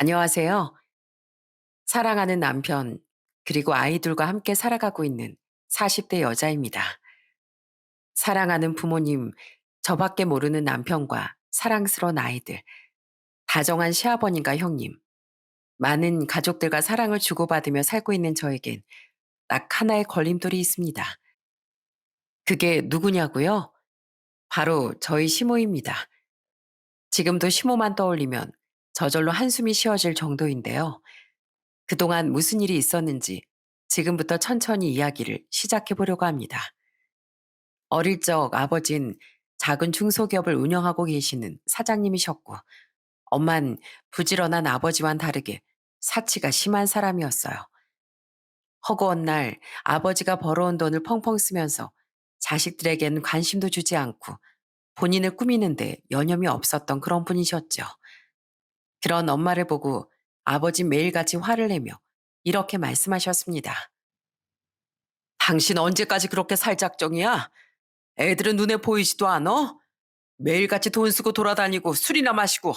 안녕하세요. 사랑하는 남편, 그리고 아이들과 함께 살아가고 있는 40대 여자입니다. 사랑하는 부모님, 저밖에 모르는 남편과 사랑스러운 아이들, 다정한 시아버님과 형님, 많은 가족들과 사랑을 주고받으며 살고 있는 저에겐 딱 하나의 걸림돌이 있습니다. 그게 누구냐고요? 바로 저희 시모입니다. 지금도 시모만 떠올리면 저절로 한숨이 쉬어질 정도인데요. 그동안 무슨 일이 있었는지 지금부터 천천히 이야기를 시작해 보려고 합니다. 어릴 적 아버진 작은 중소기업을 운영하고 계시는 사장님이셨고, 엄만 부지런한 아버지와는 다르게 사치가 심한 사람이었어요. 허구한 날 아버지가 벌어온 돈을 펑펑 쓰면서 자식들에겐 관심도 주지 않고 본인을 꾸미는데 여념이 없었던 그런 분이셨죠. 그런 엄마를 보고 아버지 매일같이 화를 내며 이렇게 말씀하셨습니다. 당신 언제까지 그렇게 살 작정이야? 애들은 눈에 보이지도 않아? 매일같이 돈 쓰고 돌아다니고 술이나 마시고.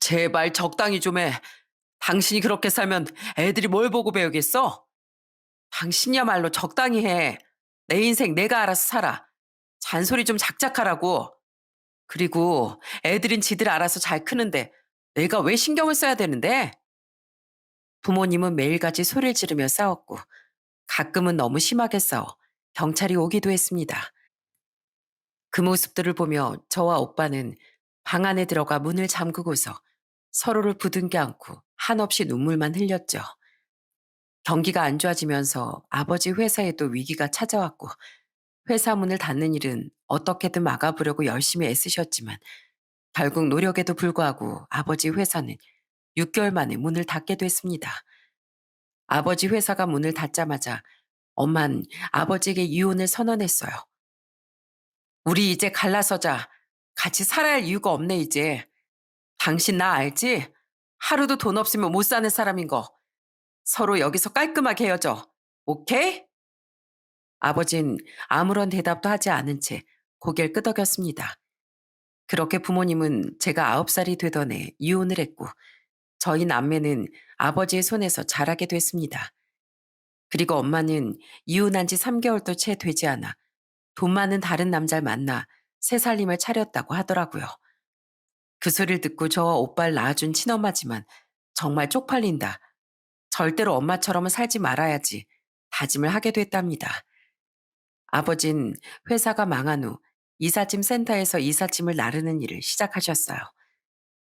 제발 적당히 좀 해. 당신이 그렇게 살면 애들이 뭘 보고 배우겠어? 당신이야말로 적당히 해. 내 인생 내가 알아서 살아. 잔소리 좀 작작하라고. 그리고 애들은 지들 알아서 잘 크는데 내가 왜 신경을 써야 되는데? 부모님은 매일같이 소리를 지르며 싸웠고 가끔은 너무 심하게 싸워 경찰이 오기도 했습니다. 그 모습들을 보며 저와 오빠는 방 안에 들어가 문을 잠그고서 서로를 부둥켜 안고 한없이 눈물만 흘렸죠. 경기가 안 좋아지면서 아버지 회사에도 위기가 찾아왔고 회사 문을 닫는 일은 어떻게든 막아보려고 열심히 애쓰셨지만 결국 노력에도 불구하고 아버지 회사는 6개월 만에 문을 닫게 됐습니다. 아버지 회사가 문을 닫자마자 엄만 아버지에게 이혼을 선언했어요. 우리 이제 갈라서자. 같이 살아야 할 이유가 없네, 이제. 당신 나 알지? 하루도 돈 없으면 못 사는 사람인 거. 서로 여기서 깔끔하게 헤어져. 오케이? 아버진 아무런 대답도 하지 않은 채 고개를 끄덕였습니다. 그렇게 부모님은 제가 9살이 되던 해 이혼을 했고 저희 남매는 아버지의 손에서 자라게 됐습니다. 그리고 엄마는 이혼한 지 3개월도 채 되지 않아 돈 많은 다른 남자를 만나 새 살림을 차렸다고 하더라고요. 그 소리를 듣고 저와 오빠를 낳아준 친엄마지만 정말 쪽팔린다. 절대로 엄마처럼은 살지 말아야지 다짐을 하게 됐답니다. 아버진 회사가 망한 후 이삿짐 센터에서 이삿짐을 나르는 일을 시작하셨어요.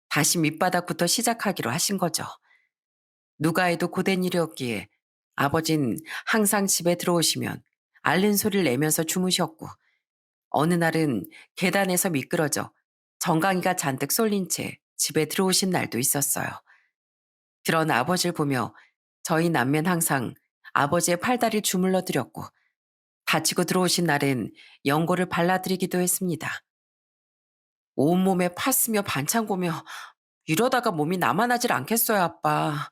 다시 밑바닥부터 시작하기로 하신 거죠. 누가 해도 고된 일이었기에 아버진 항상 집에 들어오시면 앓는 소리를 내면서 주무셨고 어느 날은 계단에서 미끄러져 정강이가 잔뜩 쏠린 채 집에 들어오신 날도 있었어요. 그런 아버지를 보며 저희 남매는 항상 아버지의 팔다리를 주물러 드렸고 다치고 들어오신 날엔 연고를 발라드리기도 했습니다. 온몸에 파 쓰며 반창고며 이러다가 몸이 남아나질 않겠어요, 아빠.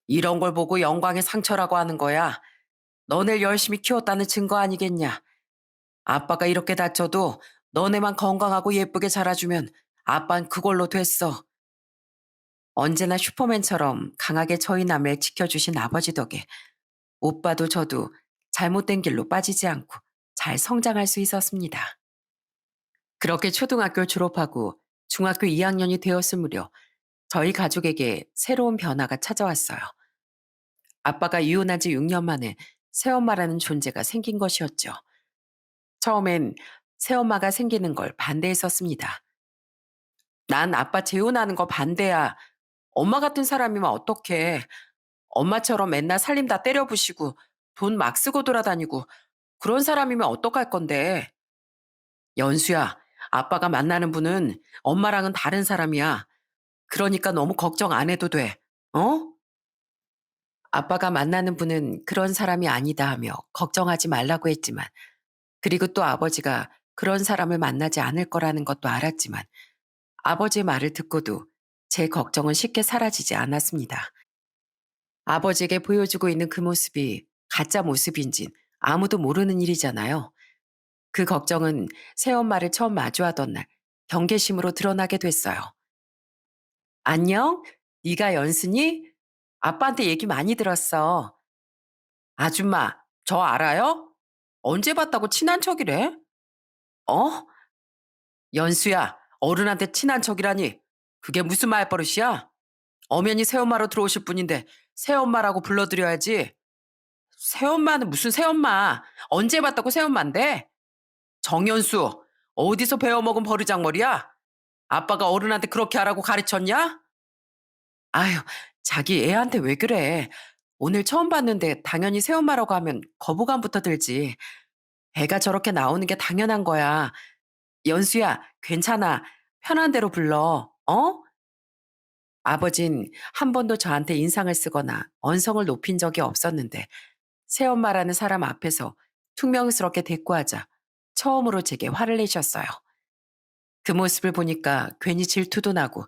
이런 걸 보고 영광의 상처라고 하는 거야. 너네를 열심히 키웠다는 증거 아니겠냐. 아빠가 이렇게 다쳐도 너네만 건강하고 예쁘게 자라주면 아빤 그걸로 됐어. 언제나 슈퍼맨처럼 강하게 저희 남매를 지켜주신 아버지 덕에 오빠도 저도 잘못된 길로 빠지지 않고 잘 성장할 수 있었습니다. 그렇게 초등학교를 졸업하고 중학교 2학년이 되었을 무렵 저희 가족에게 새로운 변화가 찾아왔어요. 아빠가 이혼한 지 6년 만에 새엄마라는 존재가 생긴 것이었죠. 처음엔 새엄마가 생기는 걸 반대했었습니다. 난 아빠 재혼하는 거 반대야. 엄마 같은 사람이면 어떡해. 엄마처럼 맨날 살림 다 때려부시고 돈 막 쓰고 돌아다니고 그런 사람이면 어떡할 건데. 연수야, 아빠가 만나는 분은 엄마랑은 다른 사람이야. 그러니까 너무 걱정 안 해도 돼. 어? 아빠가 만나는 분은 그런 사람이 아니다 하며 걱정하지 말라고 했지만 그리고 또 아버지가 그런 사람을 만나지 않을 거라는 것도 알았지만 아버지의 말을 듣고도 제 걱정은 쉽게 사라지지 않았습니다. 아버지에게 보여주고 있는 그 모습이 가짜 모습인진 아무도 모르는 일이잖아요. 그 걱정은 새엄마를 처음 마주하던 날 경계심으로 드러나게 됐어요. 안녕? 네가 연수니? 아빠한테 얘기 많이 들었어. 아줌마, 저 알아요? 언제 봤다고 친한 척이래? 어? 연수야, 어른한테 친한 척이라니. 그게 무슨 말버릇이야? 엄연히 새엄마로 들어오실 분인데 새엄마라고 불러드려야지. 새엄마는 무슨 새엄마? 언제 봤다고 새엄마인데? 정연수, 어디서 배워먹은 버르장머리야? 아빠가 어른한테 그렇게 하라고 가르쳤냐? 아휴, 자기 애한테 왜 그래? 오늘 처음 봤는데 당연히 새엄마라고 하면 거부감부터 들지. 애가 저렇게 나오는 게 당연한 거야. 연수야, 괜찮아. 편한 대로 불러. 어? 아버진 한 번도 저한테 인상을 쓰거나 언성을 높인 적이 없었는데 새엄마라는 사람 앞에서 퉁명스럽게 대꾸하자 처음으로 제게 화를 내셨어요. 그 모습을 보니까 괜히 질투도 나고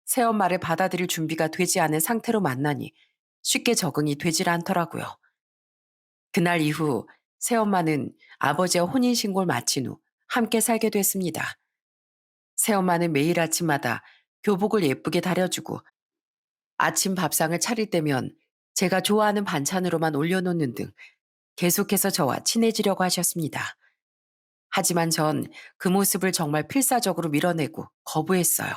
새엄마를 받아들일 준비가 되지 않은 상태로 만나니 쉽게 적응이 되질 않더라고요. 그날 이후 새엄마는 아버지와 혼인신고를 마친 후 함께 살게 됐습니다. 새엄마는 매일 아침마다 교복을 예쁘게 다려주고 아침 밥상을 차릴 때면 제가 좋아하는 반찬으로만 올려놓는 등 계속해서 저와 친해지려고 하셨습니다. 하지만 전 그 모습을 정말 필사적으로 밀어내고 거부했어요.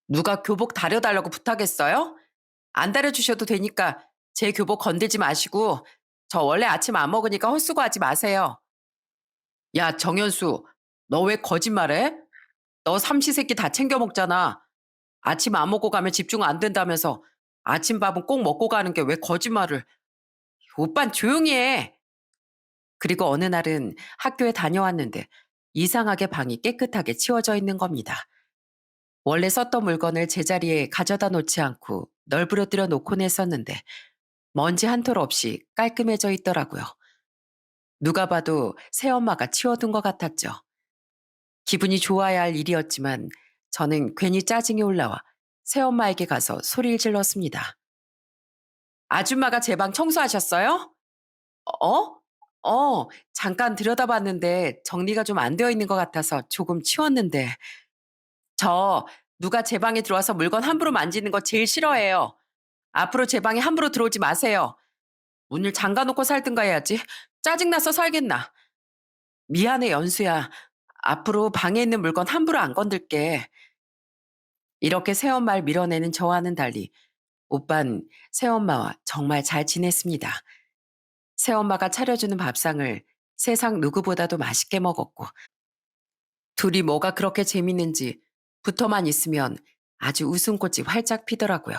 누가 교복 다려달라고 부탁했어요? 안 다려주셔도 되니까 제 교복 건들지 마시고 저 원래 아침 안 먹으니까 헛수고하지 마세요. 야, 정현수, 너 왜 거짓말해? 너 삼시세끼 다 챙겨 먹잖아. 아침 안 먹고 가면 집중 안 된다면서 아침밥은 꼭 먹고 가는 게 왜 거짓말을. 오빤 조용히 해. 그리고 어느 날은 학교에 다녀왔는데 이상하게 방이 깨끗하게 치워져 있는 겁니다. 원래 썼던 물건을 제자리에 가져다 놓지 않고 널브러뜨려 놓곤 했었는데 먼지 한 톨 없이 깔끔해져 있더라고요. 누가 봐도 새엄마가 치워둔 것 같았죠. 기분이 좋아야 할 일이었지만 저는 괜히 짜증이 올라와 새엄마에게 가서 소리를 질렀습니다. 아줌마가 제 방 청소하셨어요? 어? 잠깐 들여다봤는데 정리가 좀 안 되어 있는 것 같아서 조금 치웠는데. 저 누가 제 방에 들어와서 물건 함부로 만지는 거 제일 싫어해요. 앞으로 제 방에 함부로 들어오지 마세요. 문을 잠가놓고 살든가 해야지. 짜증나서 살겠나. 미안해, 연수야. 앞으로 방에 있는 물건 함부로 안 건들게. 이렇게 새엄마를 밀어내는 저와는 달리 오빤 새엄마와 정말 잘 지냈습니다. 새엄마가 차려주는 밥상을 세상 누구보다도 맛있게 먹었고 둘이 뭐가 그렇게 재밌는지 붙어만 있으면 아주 웃음꽃이 활짝 피더라고요.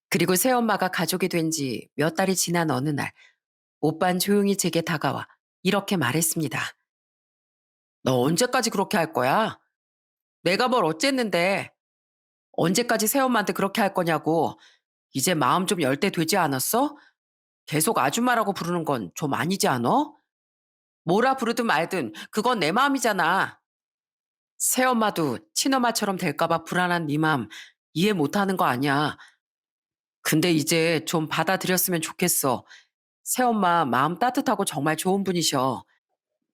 그리고 새엄마가 가족이 된 지 몇 달이 지난 어느 날 오빤 조용히 제게 다가와 이렇게 말했습니다. 너 언제까지 그렇게 할 거야? 내가 뭘 어쨌는데 언제까지 새엄마한테 그렇게 할 거냐고. 이제 마음 좀 열 때 되지 않았어? 계속 아줌마라고 부르는 건 좀 아니지 않아? 뭐라 부르든 말든 그건 내 마음이잖아. 새엄마도 친엄마처럼 될까봐 불안한 네 마음 이해 못하는 거 아니야. 근데 이제 좀 받아들였으면 좋겠어. 새엄마 마음 따뜻하고 정말 좋은 분이셔.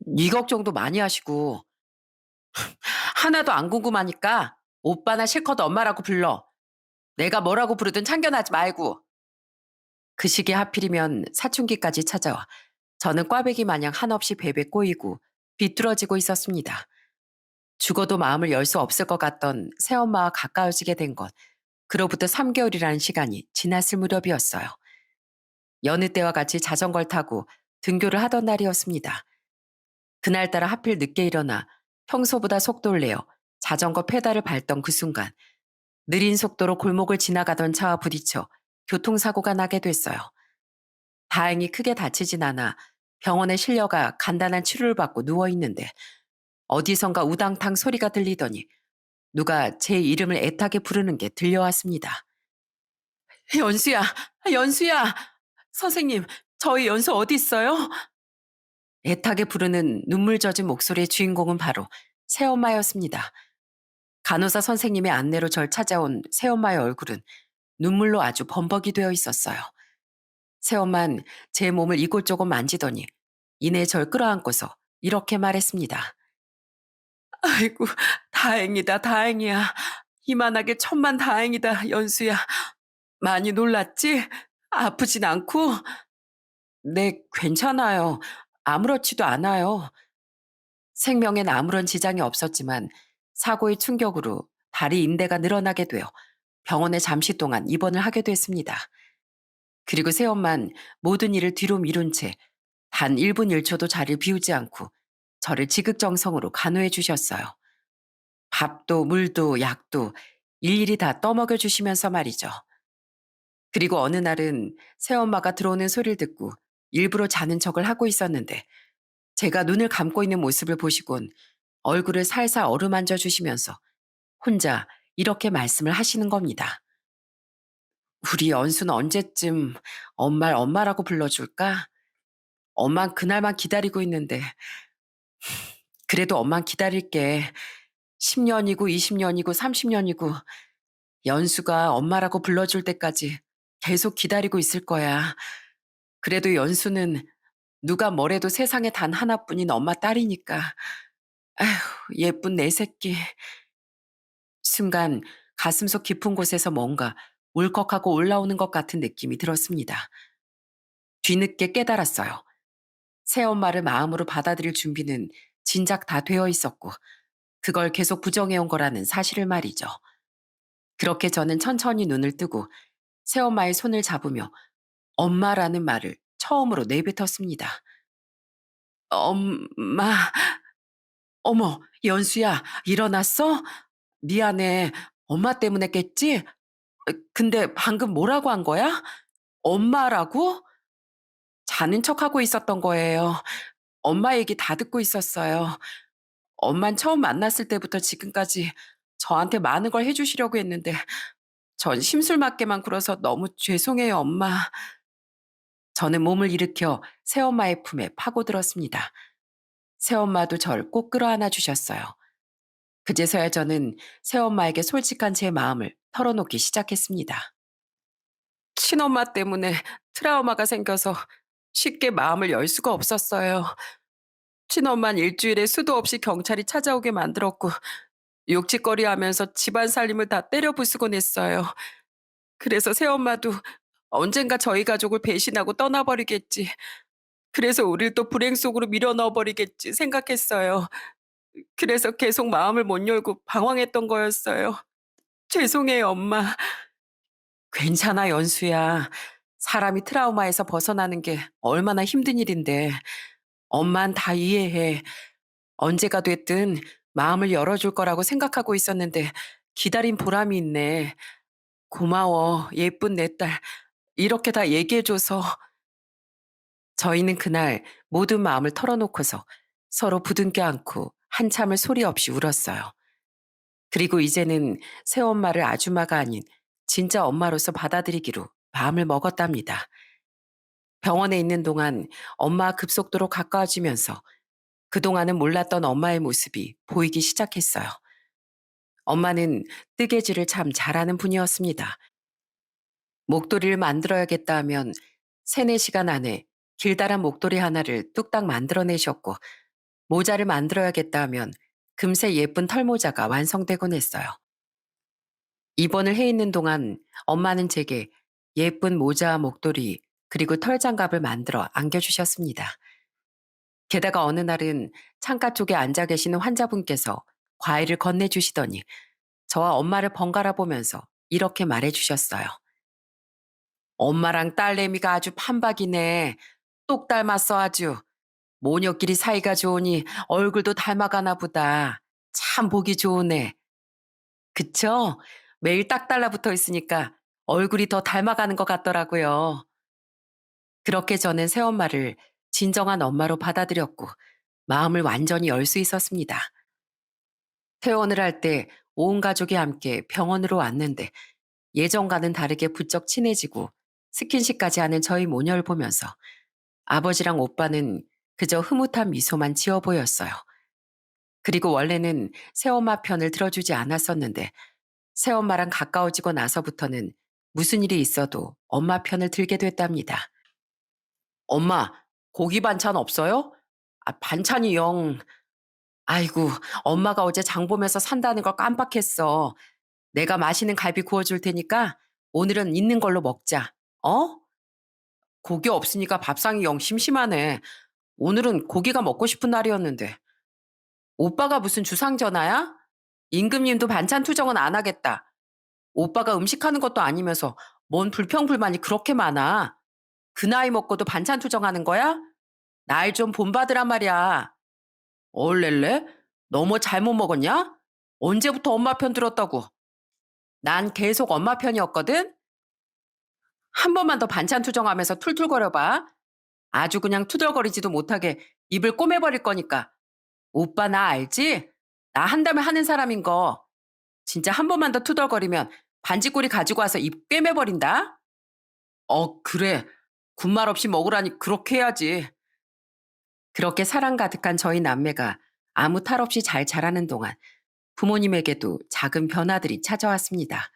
네 걱정도 많이 하시고 하나도 안 궁금하니까 오빠나 실컷 엄마라고 불러. 내가 뭐라고 부르든 참견하지 말고. 그 시기에 하필이면 사춘기까지 찾아와 저는 꽈배기 마냥 한없이 베베 꼬이고 비뚤어지고 있었습니다. 죽어도 마음을 열 수 없을 것 같던 새엄마와 가까워지게 된 것. 그로부터 3개월이라는 시간이 지났을 무렵이었어요. 여느 때와 같이 자전거를 타고 등교를 하던 날이었습니다. 그날따라 하필 늦게 일어나 평소보다 속도를 내어 자전거 페달을 밟던 그 순간 느린 속도로 골목을 지나가던 차와 부딪혀 교통사고가 나게 됐어요. 다행히 크게 다치진 않아 병원에 실려가 간단한 치료를 받고 누워있는데 어디선가 우당탕 소리가 들리더니 누가 제 이름을 애타게 부르는 게 들려왔습니다. 연수야, 연수야. 선생님, 저희 연수 어디 있어요? 애타게 부르는 눈물 젖은 목소리의 주인공은 바로 새엄마였습니다. 간호사 선생님의 안내로 절 찾아온 새엄마의 얼굴은 눈물로 아주 범벅이 되어 있었어요. 새엄만 제 몸을 이곳저곳 만지더니 이내 절 끌어안고서 이렇게 말했습니다. 아이고, 다행이다, 다행이야. 이만하게 천만 다행이다, 연수야. 많이 놀랐지? 아프진 않고? 네, 괜찮아요. 아무렇지도 않아요. 생명엔 아무런 지장이 없었지만 사고의 충격으로 다리 인대가 늘어나게 되어 병원에 잠시 동안 입원을 하게 됐습니다. 그리고 새엄만 모든 일을 뒤로 미룬 채 단 1분 1초도 자리를 비우지 않고 저를 지극정성으로 간호해 주셨어요. 밥도 물도 약도 일일이 다 떠먹여 주시면서 말이죠. 그리고 어느 날은 새엄마가 들어오는 소리를 듣고 일부러 자는 척을 하고 있었는데 제가 눈을 감고 있는 모습을 보시곤 얼굴을 살살 어루만져 주시면서 혼자 이렇게 말씀을 하시는 겁니다. 우리 연수는 언제쯤 엄마를 엄마라고 불러줄까? 엄만 그날만 기다리고 있는데 그래도 엄만 기다릴게. 10년이고 20년이고 30년이고 연수가 엄마라고 불러줄 때까지 계속 기다리고 있을 거야. 그래도 연수는 누가 뭐래도 세상에 단 하나뿐인 엄마 딸이니까. 아휴, 예쁜 내 새끼. 순간 가슴속 깊은 곳에서 뭔가 울컥하고 올라오는 것 같은 느낌이 들었습니다. 뒤늦게 깨달았어요. 새엄마를 마음으로 받아들일 준비는 진작 다 되어 있었고 그걸 계속 부정해온 거라는 사실을 말이죠. 그렇게 저는 천천히 눈을 뜨고 새엄마의 손을 잡으며 엄마라는 말을 처음으로 내뱉었습니다. 엄마, 어머, 연수야, 일어났어? 미안해. 엄마 때문에 깼지? 근데 방금 뭐라고 한 거야? 엄마라고? 자는 척하고 있었던 거예요. 엄마 얘기 다 듣고 있었어요. 엄만 처음 만났을 때부터 지금까지 저한테 많은 걸 해주시려고 했는데 전 심술맞게만 굴어서 너무 죄송해요, 엄마. 저는 몸을 일으켜 새엄마의 품에 파고들었습니다. 새엄마도 절 꼭 끌어안아 주셨어요. 그제서야 저는 새엄마에게 솔직한 제 마음을 털어놓기 시작했습니다. 친엄마 때문에 트라우마가 생겨서 쉽게 마음을 열 수가 없었어요. 친엄마는 일주일에 수도 없이 경찰이 찾아오게 만들었고 욕짓거리 하면서 집안 살림을 다 때려 부수곤 했어요. 그래서 새엄마도 언젠가 저희 가족을 배신하고 떠나버리겠지. 그래서 우릴 또 불행 속으로 밀어 넣어버리겠지 생각했어요. 그래서 계속 마음을 못 열고 방황했던 거였어요. 죄송해요, 엄마. 괜찮아, 연수야. 사람이 트라우마에서 벗어나는 게 얼마나 힘든 일인데. 엄만 다 이해해. 언제가 됐든 마음을 열어줄 거라고 생각하고 있었는데 기다린 보람이 있네. 고마워, 예쁜 내 딸. 이렇게 다 얘기해줘서. 저희는 그날 모든 마음을 털어놓고서 서로 부둥켜 안고 한참을 소리 없이 울었어요. 그리고 이제는 새엄마를 아주마가 아닌 진짜 엄마로서 받아들이기로 마음을 먹었답니다. 병원에 있는 동안 엄마와 급속도로 가까워지면서 그동안은 몰랐던 엄마의 모습이 보이기 시작했어요. 엄마는 뜨개질을 참 잘하는 분이었습니다. 목도리를 만들어야겠다 하면 3-4시간 안에 길다란 목도리 하나를 뚝딱 만들어내셨고 모자를 만들어야겠다 하면 금세 예쁜 털모자가 완성되곤 했어요. 입원을 해 있는 동안 엄마는 제게 예쁜 모자와 목도리 그리고 털장갑을 만들어 안겨주셨습니다. 게다가 어느 날은 창가 쪽에 앉아 계시는 환자분께서 과일을 건네주시더니 저와 엄마를 번갈아 보면서 이렇게 말해주셨어요. 엄마랑 딸내미가 아주 판박이네. 똑 닮았어 아주. 모녀끼리 사이가 좋으니 얼굴도 닮아가나 보다. 참 보기 좋으네. 그쵸? 매일 딱 달라붙어 있으니까 얼굴이 더 닮아가는 것 같더라고요. 그렇게 저는 새엄마를 진정한 엄마로 받아들였고 마음을 완전히 열 수 있었습니다. 퇴원을 할 때 온 가족이 함께 병원으로 왔는데 예전과는 다르게 부쩍 친해지고 스킨십까지 하는 저희 모녀를 보면서 아버지랑 오빠는 그저 흐뭇한 미소만 지어 보였어요. 그리고 원래는 새엄마 편을 들어주지 않았었는데 새엄마랑 가까워지고 나서부터는 무슨 일이 있어도 엄마 편을 들게 됐답니다. 엄마, 고기 반찬 없어요? 반찬이 영. 아이고, 엄마가 어제 장 보면서 산다는 걸 깜빡했어. 내가 맛있는 갈비 구워줄 테니까 오늘은 있는 걸로 먹자. 어? 고기 없으니까 밥상이 영 심심하네. 오늘은 고기가 먹고 싶은 날이었는데. 오빠가 무슨 주상전화야? 임금님도 반찬 투정은 안 하겠다. 오빠가 음식하는 것도 아니면서 뭔 불평불만이 그렇게 많아. 그 나이 먹고도 반찬 투정하는 거야? 날 좀 본받으란 말이야. 얼렐레? 너 뭐 잘못 먹었냐? 언제부터 엄마 편 들었다고? 난 계속 엄마 편이었거든? 한 번만 더 반찬 투정하면서 툴툴거려봐. 아주 그냥 투덜거리지도 못하게 입을 꼬매버릴 거니까. 오빠 나 알지? 나 한다면 하는 사람인 거. 진짜 한 번만 더 투덜거리면 반지꼬리 가지고 와서 입 꿰매버린다? 그래. 군말 없이 먹으라니 그렇게 해야지. 그렇게 사랑 가득한 저희 남매가 아무 탈 없이 잘 자라는 동안 부모님에게도 작은 변화들이 찾아왔습니다.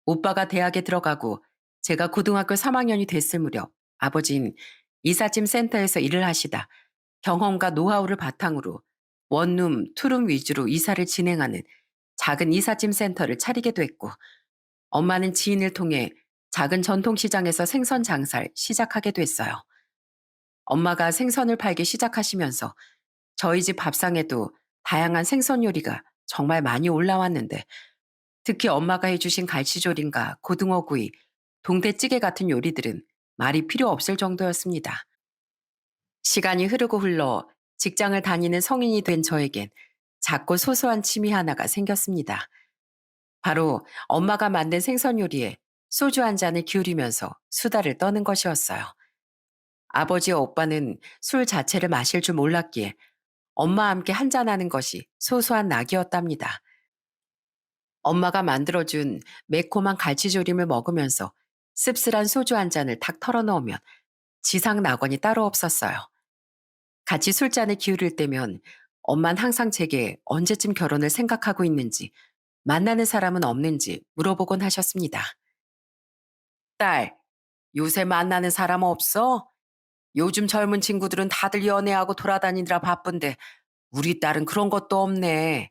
오빠가 대학에 들어가고 제가 고등학교 3학년이 됐을 무렵 아버진 이삿짐 센터에서 일을 하시다 경험과 노하우를 바탕으로 원룸, 투룸 위주로 이사를 진행하는 작은 이삿짐 센터를 차리게 됐고 엄마는 지인을 통해 작은 전통시장에서 생선 장사를 시작하게 됐어요. 엄마가 생선을 팔기 시작하시면서 저희 집 밥상에도 다양한 생선 요리가 정말 많이 올라왔는데 특히 엄마가 해주신 갈치조림과 고등어구이, 동태찌개 같은 요리들은 말이 필요 없을 정도였습니다. 시간이 흐르고 흘러 직장을 다니는 성인이 된 저에겐 작고 소소한 취미 하나가 생겼습니다. 바로 엄마가 만든 생선 요리에 소주 한 잔을 기울이면서 수다를 떠는 것이었어요. 아버지와 오빠는 술 자체를 마실 줄 몰랐기에 엄마와 함께 한잔하는 것이 소소한 낙이었답니다. 엄마가 만들어준 매콤한 갈치조림을 먹으면서 씁쓸한 소주 한 잔을 탁 털어넣으면 지상 낙원이 따로 없었어요. 같이 술잔을 기울일 때면 엄만 항상 제게 언제쯤 결혼을 생각하고 있는지 만나는 사람은 없는지 물어보곤 하셨습니다. 딸, 요새 만나는 사람 없어? 요즘 젊은 친구들은 다들 연애하고 돌아다니느라 바쁜데 우리 딸은 그런 것도 없네.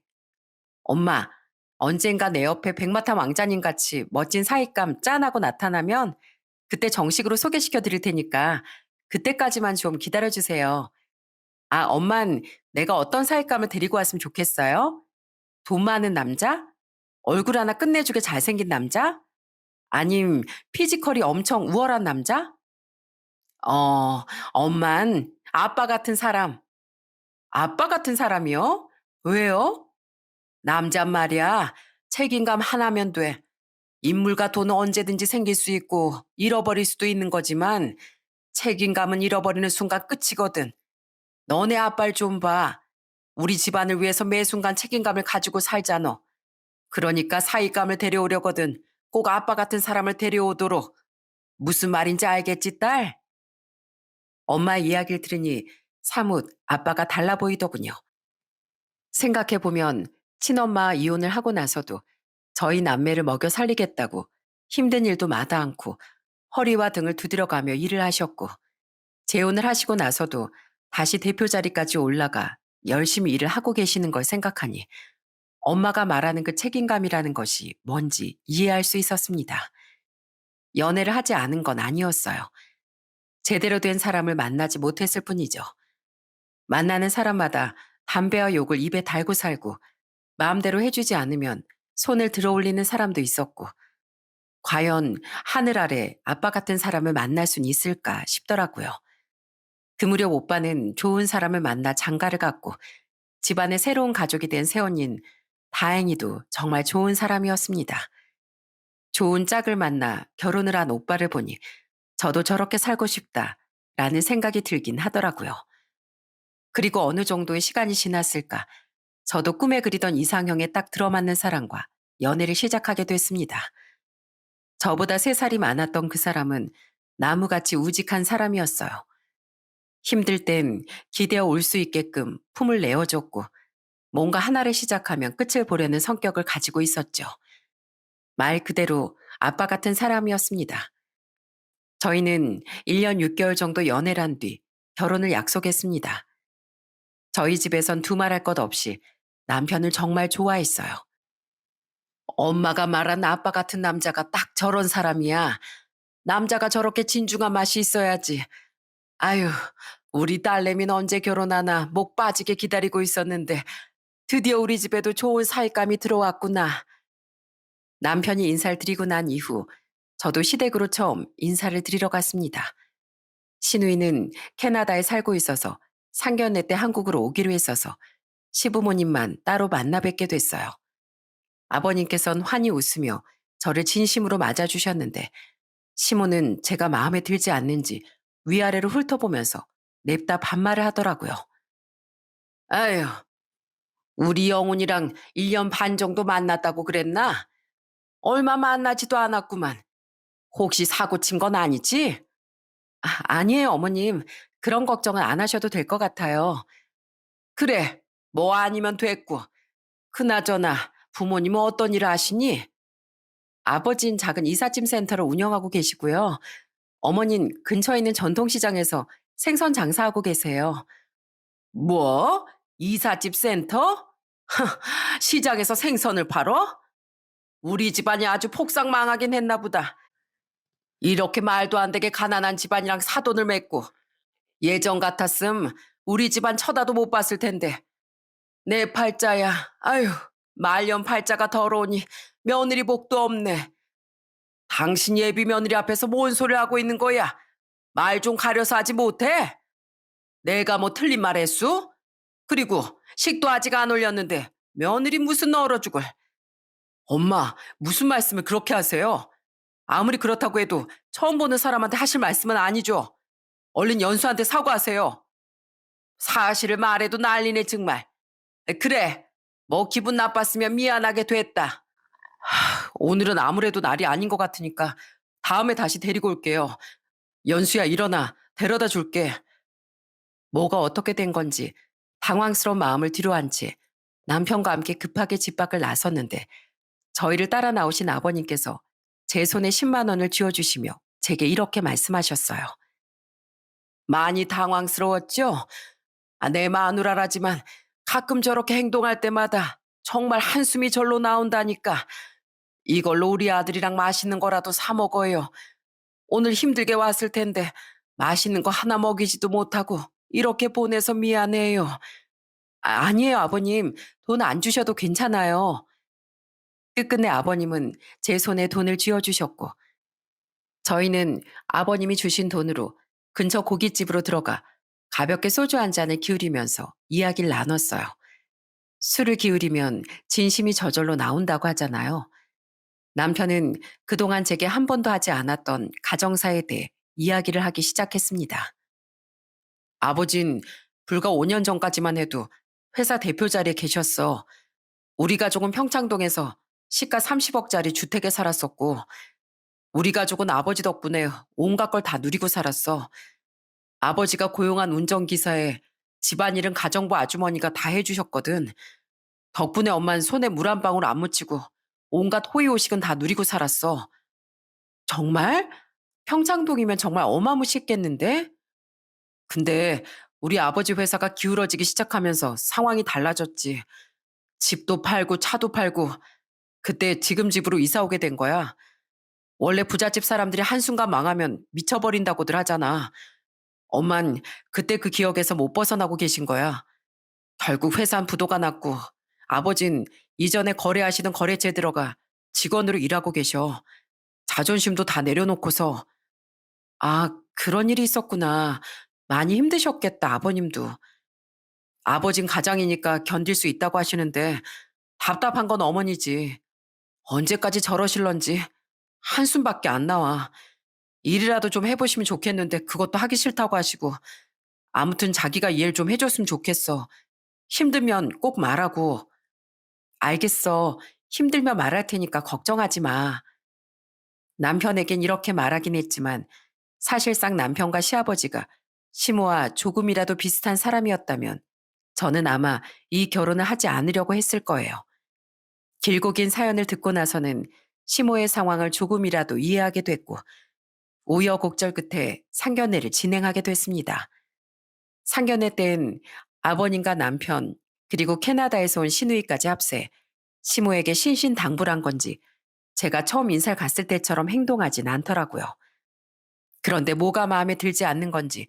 엄마, 언젠가 내 옆에 백마탄 왕자님 같이 멋진 사익감 짠하고 나타나면 그때 정식으로 소개시켜 드릴 테니까 그때까지만 좀 기다려 주세요. 아, 엄만 내가 어떤 사익감을 데리고 왔으면 좋겠어요? 돈 많은 남자? 얼굴 하나 끝내주게 잘생긴 남자? 아님 피지컬이 엄청 우월한 남자? 어, 엄만 아빠 같은 사람. 아빠 같은 사람이요? 왜요? 남잔 말이야. 책임감 하나면 돼. 인물과 돈은 언제든지 생길 수 있고 잃어버릴 수도 있는 거지만 책임감은 잃어버리는 순간 끝이거든. 너네 아빠를 좀 봐. 우리 집안을 위해서 매 순간 책임감을 가지고 살잖아. 그러니까 사익감을 데려오려거든. 꼭 아빠 같은 사람을 데려오도록. 무슨 말인지 알겠지, 딸? 엄마 이야기를 들으니 사뭇 아빠가 달라 보이더군요. 생각해보면 친엄마 이혼을 하고 나서도 저희 남매를 먹여 살리겠다고 힘든 일도 마다 않고 허리와 등을 두드려가며 일을 하셨고 재혼을 하시고 나서도 다시 대표 자리까지 올라가 열심히 일을 하고 계시는 걸 생각하니 엄마가 말하는 그 책임감이라는 것이 뭔지 이해할 수 있었습니다. 연애를 하지 않은 건 아니었어요. 제대로 된 사람을 만나지 못했을 뿐이죠. 만나는 사람마다 담배와 욕을 입에 달고 살고 마음대로 해주지 않으면 손을 들어 올리는 사람도 있었고 과연 하늘 아래 아빠 같은 사람을 만날 순 있을까 싶더라고요. 그 무렵 오빠는 좋은 사람을 만나 장가를 갔고 집안의 새로운 가족이 된 새언니는 다행히도 정말 좋은 사람이었습니다. 좋은 짝을 만나 결혼을 한 오빠를 보니 저도 저렇게 살고 싶다라는 생각이 들긴 하더라고요. 그리고 어느 정도의 시간이 지났을까 저도 꿈에 그리던 이상형에 딱 들어맞는 사람과 연애를 시작하게 됐습니다. 저보다 3살이 많았던 그 사람은 나무같이 우직한 사람이었어요. 힘들 땐 기대어 올 수 있게끔 품을 내어줬고 뭔가 하나를 시작하면 끝을 보려는 성격을 가지고 있었죠. 말 그대로 아빠 같은 사람이었습니다. 저희는 1년 6개월 정도 연애를 한 뒤 결혼을 약속했습니다. 저희 집에선 두말할 것 없이 남편을 정말 좋아했어요. 엄마가 말한 아빠 같은 남자가 딱 저런 사람이야. 남자가 저렇게 진중한 맛이 있어야지. 아유, 우리 딸내미는 언제 결혼하나 목 빠지게 기다리고 있었는데 드디어 우리 집에도 좋은 사윗감이 들어왔구나. 남편이 인사를 드리고 난 이후 저도 시댁으로 처음 인사를 드리러 갔습니다. 시누이는 캐나다에 살고 있어서 상견례 때 한국으로 오기로 했어서 시부모님만 따로 만나 뵙게 됐어요. 아버님께선 환히 웃으며 저를 진심으로 맞아주셨는데 시모는 제가 마음에 들지 않는지 위아래로 훑어보면서 냅다 반말을 하더라고요. 아휴, 우리 영훈이랑 1년 반 정도 만났다고 그랬나? 얼마 만나지도 않았구만. 혹시 사고 친 건 아니지? 아니에요, 어머님. 그런 걱정은 안 하셔도 될 것 같아요. 그래, 뭐 아니면 됐고. 그나저나 부모님은 어떤 일을 하시니? 아버진 작은 이삿짐 센터를 운영하고 계시고요. 어머닌 근처에 있는 전통시장에서 생선 장사하고 계세요. 뭐? 이삿짐 센터? 시장에서 생선을 팔어? 우리 집안이 아주 폭삭 망하긴 했나 보다. 이렇게 말도 안 되게 가난한 집안이랑 사돈을 맺고 예전 같았음 우리 집안 쳐다도 못 봤을 텐데 내 팔자야. 아유, 말년 팔자가 더러우니 며느리 복도 없네. 당신 예비 며느리 앞에서 뭔 소리 하고 있는 거야? 말 좀 가려서 하지 못해? 내가 뭐 틀린 말 했수? 그리고 식도 아직 안 올렸는데 며느리 무슨 얼어 죽을. 엄마, 무슨 말씀을 그렇게 하세요? 아무리 그렇다고 해도 처음 보는 사람한테 하실 말씀은 아니죠. 얼른 연수한테 사과하세요. 사실을 말해도 난리네 정말. 그래, 뭐 기분 나빴으면 미안하게 됐다. 오늘은 아무래도 날이 아닌 것 같으니까 다음에 다시 데리고 올게요. 연수야 일어나 데려다 줄게. 뭐가 어떻게 된 건지 당황스러운 마음을 뒤로한 채 남편과 함께 급하게 집 밖을 나섰는데 저희를 따라 나오신 아버님께서 제 손에 10만 원을 쥐어주시며 제게 이렇게 말씀하셨어요. 많이 당황스러웠죠? 내 마누라라지만 가끔 저렇게 행동할 때마다 정말 한숨이 절로 나온다니까. 이걸로 우리 아들이랑 맛있는 거라도 사 먹어요. 오늘 힘들게 왔을 텐데 맛있는 거 하나 먹이지도 못하고 이렇게 보내서 미안해요. 아니에요, 아버님. 돈 안 주셔도 괜찮아요. 끝끝내 아버님은 제 손에 돈을 쥐어주셨고 저희는 아버님이 주신 돈으로 근처 고깃집으로 들어가 가볍게 소주 한 잔을 기울이면서 이야기를 나눴어요. 술을 기울이면 진심이 저절로 나온다고 하잖아요. 남편은 그동안 제게 한 번도 하지 않았던 가정사에 대해 이야기를 하기 시작했습니다. 아버진 불과 5년 전까지만 해도 회사 대표 자리에 계셨어. 우리 가족은 평창동에서 시가 30억짜리 주택에 살았었고, 우리 가족은 아버지 덕분에 온갖 걸 다 누리고 살았어. 아버지가 고용한 운전기사에 집안일은 가정부 아주머니가 다 해주셨거든. 덕분에 엄만 손에 물 한 방울 안 묻히고 온갖 호의호식은 다 누리고 살았어. 정말? 평창동이면 정말 어마무시했겠는데? 근데 우리 아버지 회사가 기울어지기 시작하면서 상황이 달라졌지. 집도 팔고 차도 팔고 그때 지금 집으로 이사 오게 된 거야. 원래 부잣집 사람들이 한순간 망하면 미쳐버린다고들 하잖아. 엄만 그때 그 기억에서 못 벗어나고 계신 거야. 결국 회사는 부도가 났고 아버진 이전에 거래하시던 거래처에 들어가 직원으로 일하고 계셔. 자존심도 다 내려놓고서 그런 일이 있었구나. 많이 힘드셨겠다, 아버님도. 아버진 가장이니까 견딜 수 있다고 하시는데 답답한 건 어머니지. 언제까지 저러실런지 한숨밖에 안 나와. 일이라도 좀 해보시면 좋겠는데 그것도 하기 싫다고 하시고 아무튼 자기가 이해를 좀 해줬으면 좋겠어. 힘들면 꼭 말하고. 알겠어. 힘들면 말할 테니까 걱정하지 마. 남편에겐 이렇게 말하긴 했지만 사실상 남편과 시아버지가 시모와 조금이라도 비슷한 사람이었다면 저는 아마 이 결혼을 하지 않으려고 했을 거예요. 길고 긴 사연을 듣고 나서는 시모의 상황을 조금이라도 이해하게 됐고 우여곡절 끝에 상견례를 진행하게 됐습니다. 상견례 땐 아버님과 남편 그리고 캐나다에서 온 시누이까지 합세 시모에게 신신당부란 건지 제가 처음 인사를 갔을 때처럼 행동하진 않더라고요. 그런데 뭐가 마음에 들지 않는 건지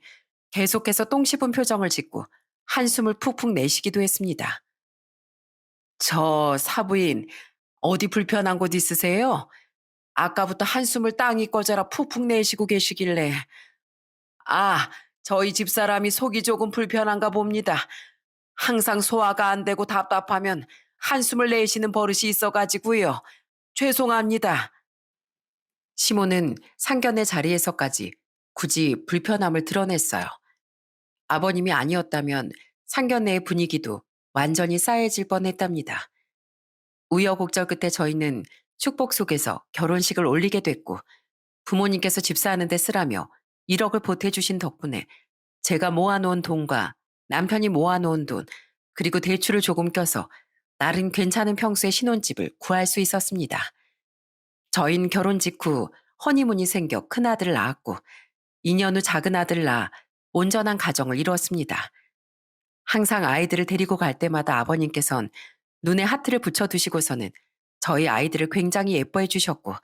계속해서 똥 씹은 표정을 짓고 한숨을 푹푹 내쉬기도 했습니다. 저 사부인, 어디 불편한 곳 있으세요? 아까부터 한숨을 땅이 꺼져라 푹푹 내쉬고 계시길래. 아, 저희 집사람이 속이 조금 불편한가 봅니다. 항상 소화가 안 되고 답답하면 한숨을 내쉬는 버릇이 있어가지고요. 죄송합니다. 시모는 상견례 자리에서까지 굳이 불편함을 드러냈어요. 아버님이 아니었다면 상견례의 분위기도 완전히 싸해질 뻔했답니다. 우여곡절 끝에 저희는 축복 속에서 결혼식을 올리게 됐고 부모님께서 집사하는 데 쓰라며 1억을 보태주신 덕분에 제가 모아놓은 돈과 남편이 모아놓은 돈 그리고 대출을 조금 껴서 나름 괜찮은 평수의 신혼집을 구할 수 있었습니다. 저희는 결혼 직후 허니문이 생겨 큰아들을 낳았고 2년 후 작은 아들을 낳아 온전한 가정을 이루었습니다. 항상 아이들을 데리고 갈 때마다 아버님께선 눈에 하트를 붙여두시고서는 저희 아이들을 굉장히 예뻐해 주셨고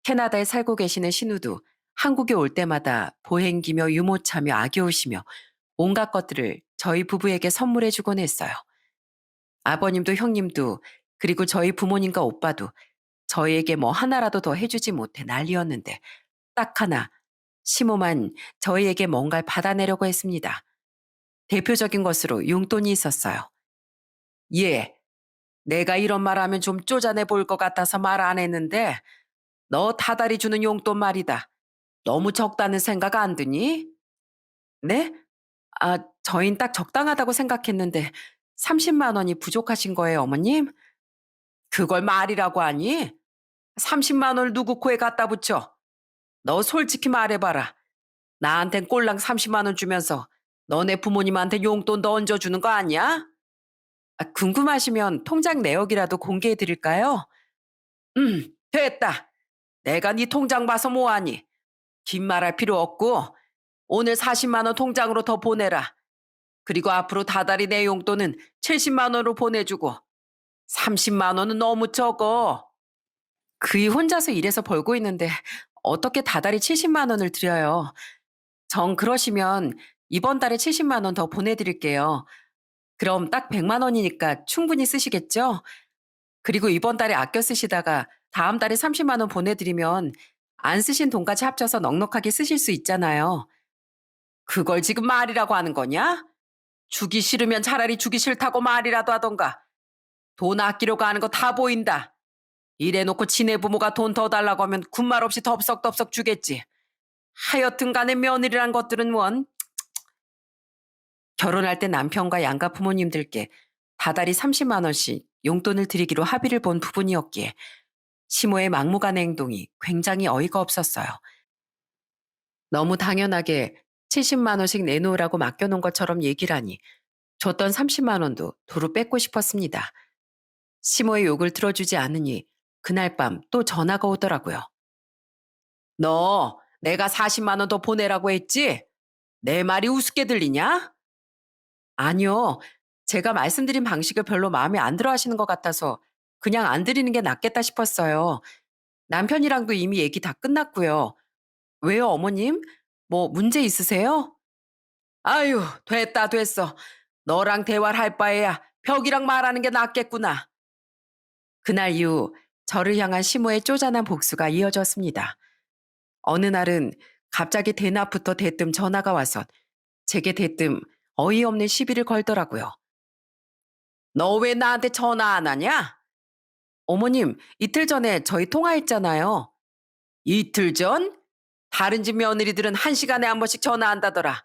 캐나다에 살고 계시는 신우도 한국에 올 때마다 보행기며 유모차며 아기옷이며 온갖 것들을 저희 부부에게 선물해 주곤 했어요. 아버님도 형님도 그리고 저희 부모님과 오빠도 저희에게 뭐 하나라도 더 해주지 못해 난리였는데 딱 하나 시모만 저희에게 뭔가를 받아내려고 했습니다. 대표적인 것으로 용돈이 있었어요. 예, 내가 이런 말하면 좀 쪼잔해 보일 것 같아서 말 안 했는데 너 다달이 주는 용돈 말이다. 너무 적다는 생각 안 드니? 네? 아, 저흰 딱 적당하다고 생각했는데 30만 원이 부족하신 거예요, 어머님? 그걸 말이라고 하니? 30만 원을 누구 코에 갖다 붙여? 너 솔직히 말해봐라. 나한텐 꼴랑 30만 원 주면서 너네 부모님한테 용돈 더 얹어주는 거 아니야? 아, 궁금하시면 통장 내역이라도 공개해 드릴까요? 됐다. 내가 네 통장 봐서 뭐하니? 긴 말할 필요 없고 오늘 40만 원 통장으로 더 보내라. 그리고 앞으로 다달이 내 용돈은 70만 원으로 보내주고 30만 원은 너무 적어. 그이 혼자서 일해서 벌고 있는데 어떻게 다달이 70만 원을 드려요. 정 그러시면 이번 달에 70만 원 더 보내드릴게요. 그럼 딱 100만 원이니까 충분히 쓰시겠죠? 그리고 이번 달에 아껴 쓰시다가 다음 달에 30만 원 보내드리면 안 쓰신 돈까지 합쳐서 넉넉하게 쓰실 수 있잖아요. 그걸 지금 말이라고 하는 거냐? 주기 싫으면 차라리 주기 싫다고 말이라도 하던가. 돈 아끼려고 하는 거 다 보인다. 이래놓고 지네 부모가 돈 더 달라고 하면 군말 없이 덥석덥석 주겠지. 하여튼 간에 며느리란 것들은 뭔? 결혼할 때 남편과 양가 부모님들께 다달이 30만 원씩 용돈을 드리기로 합의를 본 부분이었기에 시모의 막무가내 행동이 굉장히 어이가 없었어요. 너무 당연하게 70만 원씩 내놓으라고 맡겨놓은 것처럼 얘기를 하니 줬던 30만 원도 도로 뺏고 싶었습니다. 시모의 욕을 들어주지 않으니 그날 밤 또 전화가 오더라고요. 너 내가 40만 원 더 보내라고 했지? 내 말이 우습게 들리냐? 아니요. 제가 말씀드린 방식을 별로 마음에 안 들어 하시는 것 같아서 그냥 안 드리는 게 낫겠다 싶었어요. 남편이랑도 이미 얘기 다 끝났고요. 왜요, 어머님? 뭐 문제 있으세요? 아유, 됐다, 됐어. 너랑 대화를 할 바에야 벽이랑 말하는 게 낫겠구나. 그날 이후 저를 향한 시모의 쪼잔한 복수가 이어졌습니다. 어느 날은 갑자기 대낮부터 대뜸 전화가 와서 제게 대뜸 어이없는 시비를 걸더라고요. 너 왜 나한테 전화 안 하냐? 어머님, 이틀 전에 저희 통화했잖아요. 이틀 전? 다른 집 며느리들은 1시간에 한 번씩 전화한다더라.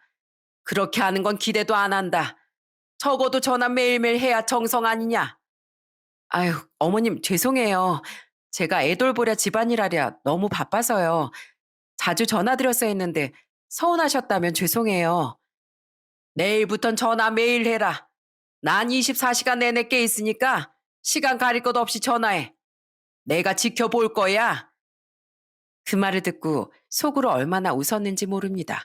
그렇게 하는 건 기대도 안 한다. 적어도 전화 매일매일 해야 정성 아니냐? 아유, 어머님, 죄송해요. 제가 애돌보랴 집안일하랴 너무 바빠서요. 자주 전화드렸어야 했는데 서운하셨다면 죄송해요. 내일부턴 전화 매일 해라. 난 24시간 내내 깨 있으니까 시간 가릴 것 없이 전화해. 내가 지켜볼 거야. 그 말을 듣고 속으로 얼마나 웃었는지 모릅니다.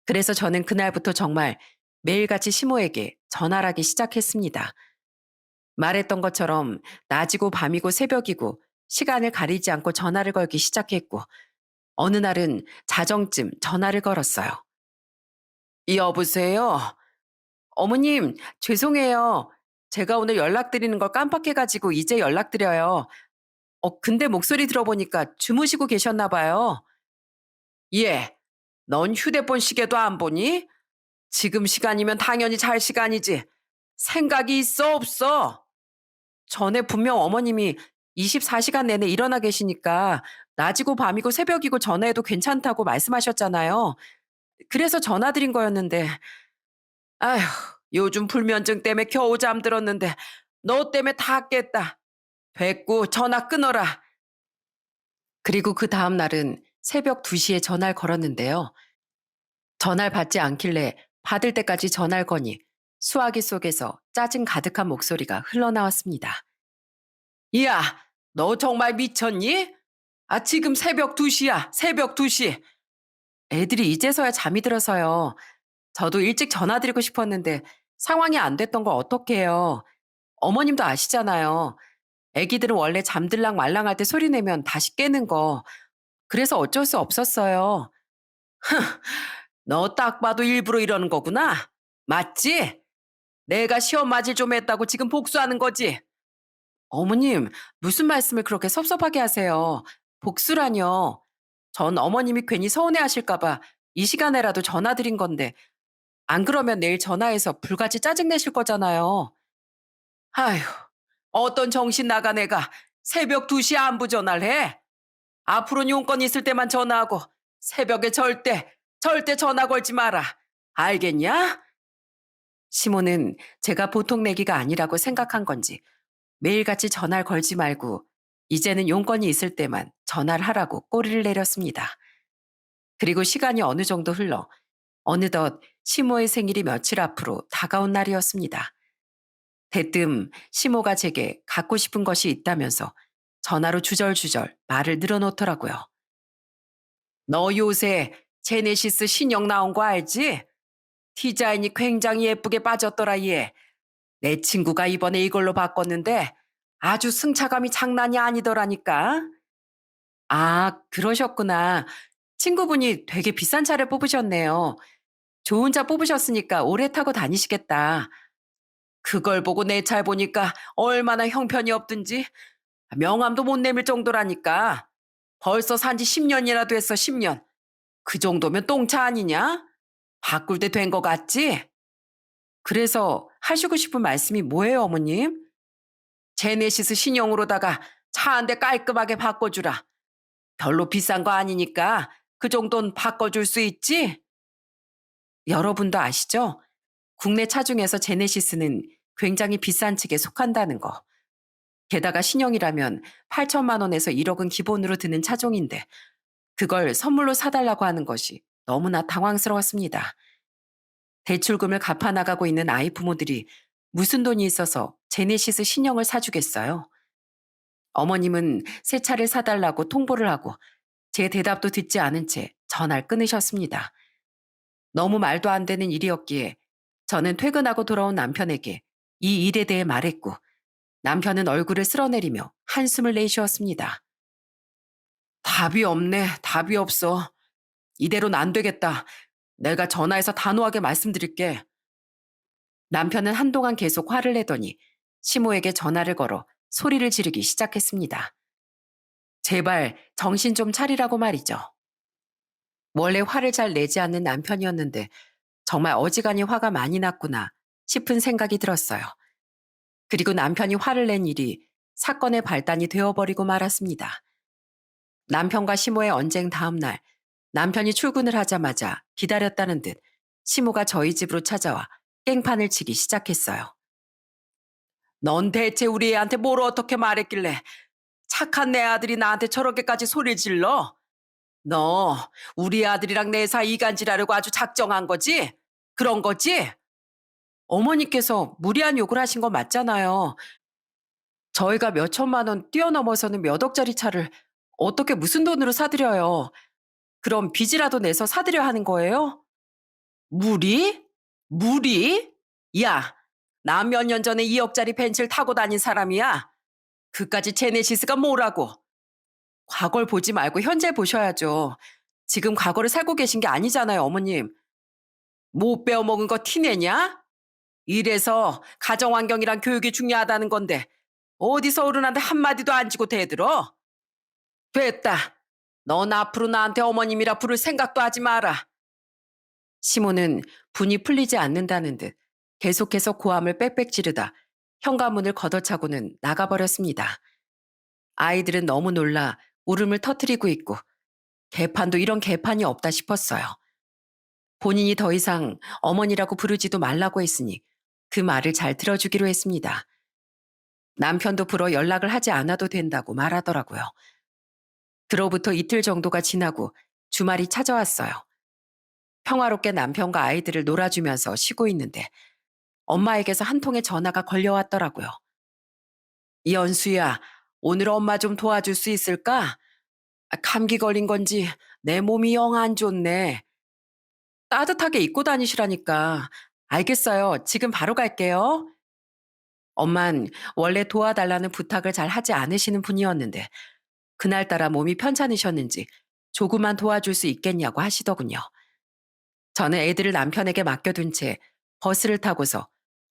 그래서 저는 그날부터 정말 매일같이 시모에게 전화를 하기 시작했습니다. 말했던 것처럼 낮이고 밤이고 새벽이고 시간을 가리지 않고 전화를 걸기 시작했고 어느 날은 자정쯤 전화를 걸었어요. 여보세요? 어머님, 죄송해요. 제가 오늘 연락드리는 걸 깜빡해가지고 이제 연락드려요. 근데 목소리 들어보니까 주무시고 계셨나 봐요. 예. 넌 휴대폰 시계도 안 보니? 지금 시간이면 당연히 잘 시간이지. 생각이 있어, 없어? 전에 분명 어머님이 24시간 내내 일어나 계시니까 낮이고 밤이고 새벽이고 전화해도 괜찮다고 말씀하셨잖아요. 그래서 전화드린 거였는데, 아휴, 요즘 불면증 때문에 겨우 잠들었는데, 너 때문에 다 깼다. 됐고, 전화 끊어라. 그리고 그 다음 날은 새벽 2시에 전화를 걸었는데요. 전화를 받지 않길래 받을 때까지 전화를 거니 수화기 속에서 짜증 가득한 목소리가 흘러나왔습니다. 야, 너 정말 미쳤니? 지금 새벽 2시야, 새벽 2시. 애들이 이제서야 잠이 들어서요. 저도 일찍 전화드리고 싶었는데 상황이 안 됐던 걸 어떡해요. 어머님도 아시잖아요. 애기들은 원래 잠들랑 말랑할 때 소리 내면 다시 깨는 거. 그래서 어쩔 수 없었어요. 너 딱 봐도 일부러 이러는 거구나. 맞지? 내가 시험 맞을 좀 했다고 지금 복수하는 거지. 어머님, 무슨 말씀을 그렇게 섭섭하게 하세요. 복수라뇨. 전 어머님이 괜히 서운해하실까봐 이 시간에라도 전화드린 건데 안 그러면 내일 전화해서 불같이 짜증내실 거잖아요. 아휴, 어떤 정신 나간 애가 새벽 2시에 안부 전화를 해? 앞으로는 용건 있을 때만 전화하고 새벽에 절대 전화 걸지 마라. 알겠냐? 시모는 제가 보통 내기가 아니라고 생각한 건지 매일같이 전화를 걸지 말고 이제는 용건이 있을 때만 전화를 하라고 꼬리를 내렸습니다. 그리고 시간이 어느 정도 흘러 어느덧 시모의 생일이 며칠 앞으로 다가온 날이었습니다. 대뜸 시모가 제게 갖고 싶은 것이 있다면서 전화로 주절주절 말을 늘어놓더라고요. 너 요새 제네시스 신형 나온 거 알지? 디자인이 굉장히 예쁘게 빠졌더라 얘. 내 친구가 이번에 이걸로 바꿨는데 아주 승차감이 장난이 아니더라니까. 그러셨구나. 친구분이 되게 비싼 차를 뽑으셨네요. 좋은 차 뽑으셨으니까 오래 타고 다니시겠다. 그걸 보고 내 차 보니까 얼마나 형편이 없든지 명함도 못 내밀 정도라니까. 벌써 산지 10년이나 됐어, 10년. 그 정도면 똥차 아니냐? 바꿀 때 된 거 같지? 그래서 하시고 싶은 말씀이 뭐예요, 어머님? 제네시스 신형으로다가 차 한 대 깔끔하게 바꿔주라. 별로 비싼 거 아니니까 그 정도는 바꿔줄 수 있지? 여러분도 아시죠? 국내 차 중에서 제네시스는 굉장히 비싼 측에 속한다는 거. 게다가 신형이라면 8천만 원에서 1억은 기본으로 드는 차종인데 그걸 선물로 사달라고 하는 것이 너무나 당황스러웠습니다. 대출금을 갚아나가고 있는 아이 부모들이 무슨 돈이 있어서 제네시스 신형을 사주겠어요? 어머님은 새 차를 사달라고 통보를 하고 제 대답도 듣지 않은 채 전화를 끊으셨습니다. 너무 말도 안 되는 일이었기에 저는 퇴근하고 돌아온 남편에게 이 일에 대해 말했고 남편은 얼굴을 쓸어내리며 한숨을 내쉬었습니다. 답이 없네. 답이 없어. 이대로는 안 되겠다. 내가 전화해서 단호하게 말씀드릴게. 남편은 한동안 계속 화를 내더니 시모에게 전화를 걸어 소리를 지르기 시작했습니다. 제발 정신 좀 차리라고 말이죠. 원래 화를 잘 내지 않는 남편이었는데 정말 어지간히 화가 많이 났구나 싶은 생각이 들었어요. 그리고 남편이 화를 낸 일이 사건의 발단이 되어버리고 말았습니다. 남편과 시모의 언쟁 다음 날 남편이 출근을 하자마자 기다렸다는 듯 시모가 저희 집으로 찾아와 깽판을 치기 시작했어요. 넌 대체 우리 애한테 뭘 어떻게 말했길래 착한 내 아들이 나한테 저렇게까지 소리 질러? 너 우리 아들이랑 내 사이 이간질하려고 아주 작정한 거지? 그런 거지? 어머니께서 무리한 욕을 하신 거 맞잖아요. 저희가 몇 천만 원 뛰어넘어서는 몇 억짜리 차를 어떻게 무슨 돈으로 사드려요? 그럼 빚이라도 내서 사드려 하는 거예요? 무리? 무리? 야, 나 몇 년 전에 2억짜리 벤츠를 타고 다닌 사람이야. 그까지 제네시스가 뭐라고. 과거를 보지 말고 현재 보셔야죠. 지금 과거를 살고 계신 게 아니잖아요, 어머님. 못 배워먹은 거 티내냐? 이래서 가정환경이랑 교육이 중요하다는 건데 어디서 어른한테 한마디도 안 지고 대들어? 됐다. 넌 앞으로 나한테 어머님이라 부를 생각도 하지 마라. 시모는 분이 풀리지 않는다는 듯 계속해서 고함을 빽빽 지르다 현관문을 걷어차고는 나가버렸습니다. 아이들은 너무 놀라 울음을 터뜨리고 있고 개판도 이런 개판이 없다 싶었어요. 본인이 더 이상 어머니라고 부르지도 말라고 했으니 그 말을 잘 들어주기로 했습니다. 남편도 불어 연락을 하지 않아도 된다고 말하더라고요. 그로부터 이틀 정도가 지나고 주말이 찾아왔어요. 평화롭게 남편과 아이들을 놀아주면서 쉬고 있는데 엄마에게서 한 통의 전화가 걸려왔더라고요. 연수야, 오늘 엄마 좀 도와줄 수 있을까? 감기 걸린 건지 내 몸이 영 안 좋네. 따뜻하게 입고 다니시라니까. 알겠어요. 지금 바로 갈게요. 엄만 원래 도와달라는 부탁을 잘 하지 않으시는 분이었는데 그날따라 몸이 편찮으셨는지 조금만 도와줄 수 있겠냐고 하시더군요. 저는 애들을 남편에게 맡겨둔 채 버스를 타고서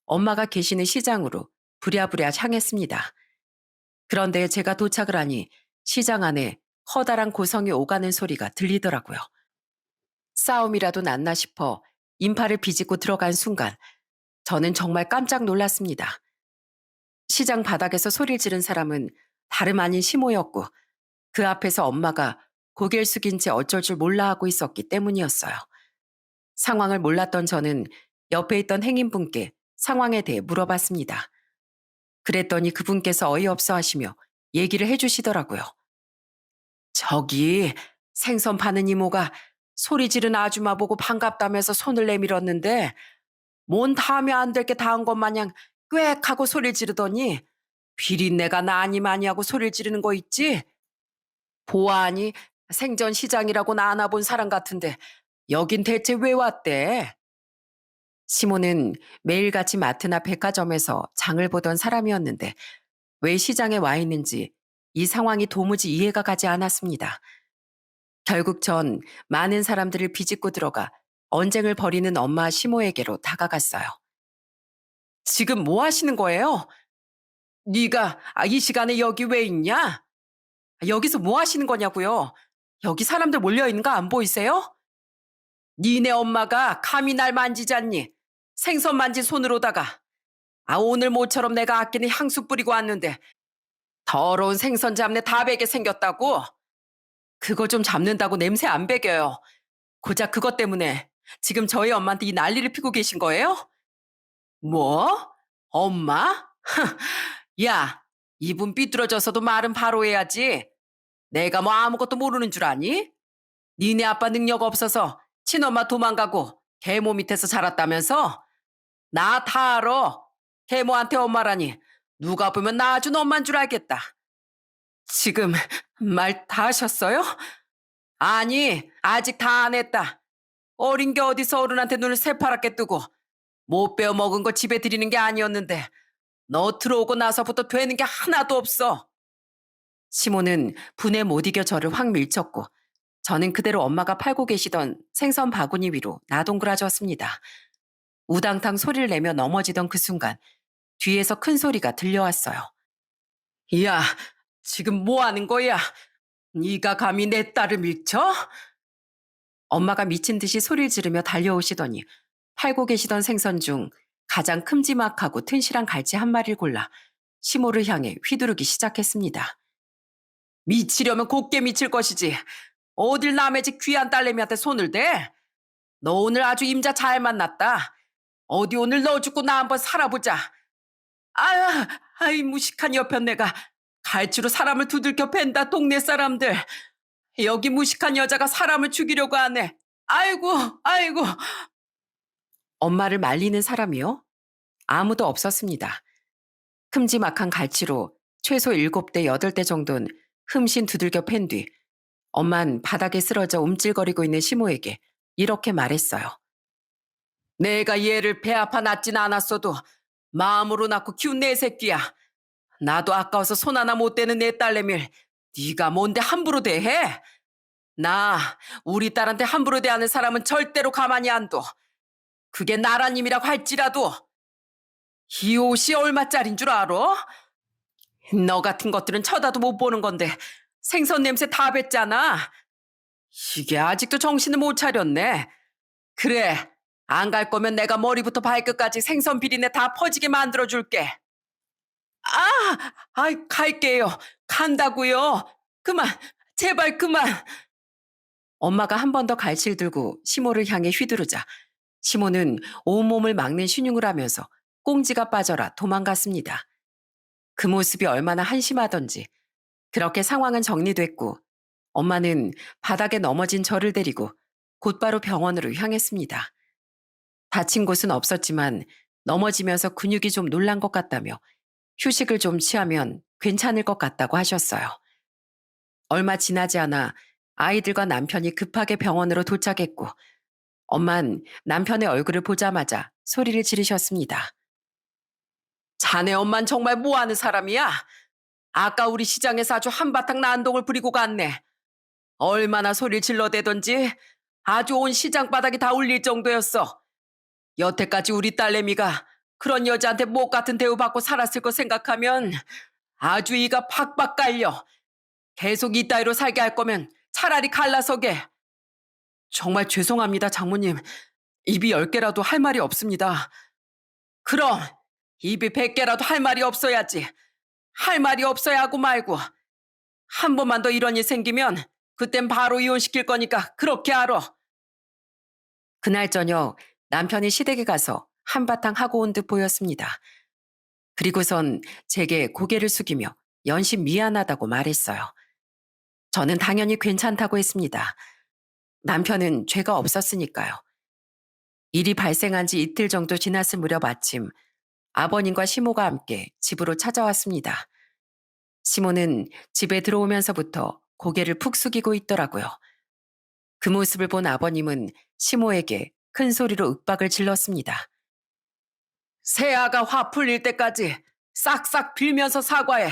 엄마가 계시는 시장으로 부랴부랴 향했습니다. 그런데 제가 도착을 하니 시장 안에 커다란 고성이 오가는 소리가 들리더라고요. 싸움이라도 났나 싶어 인파를 비집고 들어간 순간 저는 정말 깜짝 놀랐습니다. 시장 바닥에서 소리를 지른 사람은 다름 아닌 시모였고 그 앞에서 엄마가 고개를 숙인 채 어쩔 줄 몰라 하고 있었기 때문이었어요. 상황을 몰랐던 저는 옆에 있던 행인분께 상황에 대해 물어봤습니다. 그랬더니 그분께서 어이없어 하시며 얘기를 해주시더라고요. 저기 생선 파는 이모가 소리 지른 아줌마 보고 반갑다면서 손을 내밀었는데 뭔 다음에 안 될 게 다 한 것 마냥 꽥 하고 소리를 지르더니 비린내가 나니 마니 하고 소리를 지르는 거 있지? 보아하니 생전 시장이라고 나 안아 본 사람 같은데 여긴 대체 왜 왔대? 시모는 매일같이 마트나 백화점에서 장을 보던 사람이었는데 왜 시장에 와 있는지 이 상황이 도무지 이해가 가지 않았습니다. 결국 전 많은 사람들을 비집고 들어가 언쟁을 벌이는 엄마 시모에게로 다가갔어요. 지금 뭐 하시는 거예요? 네가 이 시간에 여기 왜 있냐? 여기서 뭐 하시는 거냐고요? 여기 사람들 몰려 있는 거 안 보이세요? 니네 엄마가 감히 날 만지지 않니? 생선 만진 손으로다가 오늘 모처럼 내가 아끼는 향수 뿌리고 왔는데 더러운 생선 잡내 다 배게 생겼다고? 그거 좀 잡는다고 냄새 안 배겨요. 고작 그것 때문에 지금 저희 엄마한테 이 난리를 피고 계신 거예요? 뭐? 엄마? 야, 입은 삐뚤어져서도 말은 바로 해야지. 내가 뭐 아무것도 모르는 줄 아니? 니네 아빠 능력 없어서 친엄마 도망가고 계모 밑에서 자랐다면서? 나 다 알아. 계모한테 엄마라니. 누가 보면 나 아주 엄만 줄 알겠다. 지금 말 다 하셨어요? 아니, 아직 다 안 했다. 어린 게 어디서 어른한테 눈을 새파랗게 뜨고 못 배워 먹은 거 집에 들이는 게 아니었는데 너 들어오고 나서부터 되는 게 하나도 없어. 시모는 분에 못 이겨 저를 확 밀쳤고 저는 그대로 엄마가 팔고 계시던 생선 바구니 위로 나동그라졌습니다. 우당탕 소리를 내며 넘어지던 그 순간 뒤에서 큰 소리가 들려왔어요. 야, 지금 뭐 하는 거야? 네가 감히 내 딸을 밀쳐? 엄마가 미친 듯이 소리를 지르며 달려오시더니 팔고 계시던 생선 중 가장 큼지막하고 튼실한 갈치 한 마리를 골라 시모를 향해 휘두르기 시작했습니다. 미치려면 곱게 미칠 것이지. 어딜 남의 집 귀한 딸내미한테 손을 대? 너 오늘 아주 임자 잘 만났다. 어디 오늘 너 죽고 나 한번 살아보자. 아이 무식한 여편네가 갈치로 사람을 두들겨 팬다 동네 사람들. 여기 무식한 여자가 사람을 죽이려고 하네. 아이고. 엄마를 말리는 사람이요? 아무도 없었습니다. 큼지막한 갈치로 최소 7대 8대 정도는 흠신 두들겨 팬 뒤 엄만 바닥에 쓰러져 움찔거리고 있는 시모에게 이렇게 말했어요. 내가 얘를 배 아파 낳진 않았어도 마음으로 낳고 키운 내 새끼야. 나도 아까워서 손 하나 못 대는 내 딸내미를 네가 뭔데 함부로 대해? 나 우리 딸한테 함부로 대하는 사람은 절대로 가만히 안 둬. 그게 나라님이라고 할지라도. 이 옷이 얼마짜린 줄 알아? 너 같은 것들은 쳐다도 못 보는 건데 생선 냄새 다 뱉잖아. 이게 아직도 정신을 못 차렸네. 그래, 안 갈 거면 내가 머리부터 발끝까지 생선 비린내 다 퍼지게 만들어줄게. 갈게요. 간다고요. 그만, 제발 그만. 엄마가 한 번 더 갈칠 들고 시모를 향해 휘두르자 시모는 온몸을 막는 신용을 하면서 꽁지가 빠져라 도망갔습니다. 그 모습이 얼마나 한심하던지. 그렇게 상황은 정리됐고 엄마는 바닥에 넘어진 저를 데리고 곧바로 병원으로 향했습니다. 다친 곳은 없었지만 넘어지면서 근육이 좀 놀란 것 같다며 휴식을 좀 취하면 괜찮을 것 같다고 하셨어요. 얼마 지나지 않아 아이들과 남편이 급하게 병원으로 도착했고 엄만 남편의 얼굴을 보자마자 소리를 지르셨습니다. 자네 엄만 정말 뭐하는 사람이야? 아까 우리 시장에서 아주 한바탕 난동을 부리고 갔네. 얼마나 소리를 질러대던지 아주 온 시장 바닥이 다 울릴 정도였어. 여태까지 우리 딸내미가 그런 여자한테 목 같은 대우받고 살았을 거 생각하면 아주 이가 팍팍 깔려. 계속 이 따위로 살게 할 거면 차라리 갈라서게. 정말 죄송합니다, 장모님. 입이 10개라도 할 말이 없습니다. 그럼 입이 100개라도 할 말이 없어야지. 할 말이 없어야 하고 말고. 한 번만 더 이런 일 생기면 그땐 바로 이혼시킬 거니까 그렇게 알아. 그날 저녁 남편이 시댁에 가서 한바탕 하고 온 듯 보였습니다. 그리고선 제게 고개를 숙이며 연신 미안하다고 말했어요. 저는 당연히 괜찮다고 했습니다. 남편은 죄가 없었으니까요. 일이 발생한 지 이틀 정도 지났을 무렵 아침 아버님과 시모가 함께 집으로 찾아왔습니다. 시모는 집에 들어오면서부터 고개를 푹 숙이고 있더라고요. 그 모습을 본 아버님은 시모에게 큰 소리로 윽박을 질렀습니다. 새아가 화 풀릴 때까지 싹싹 빌면서 사과해.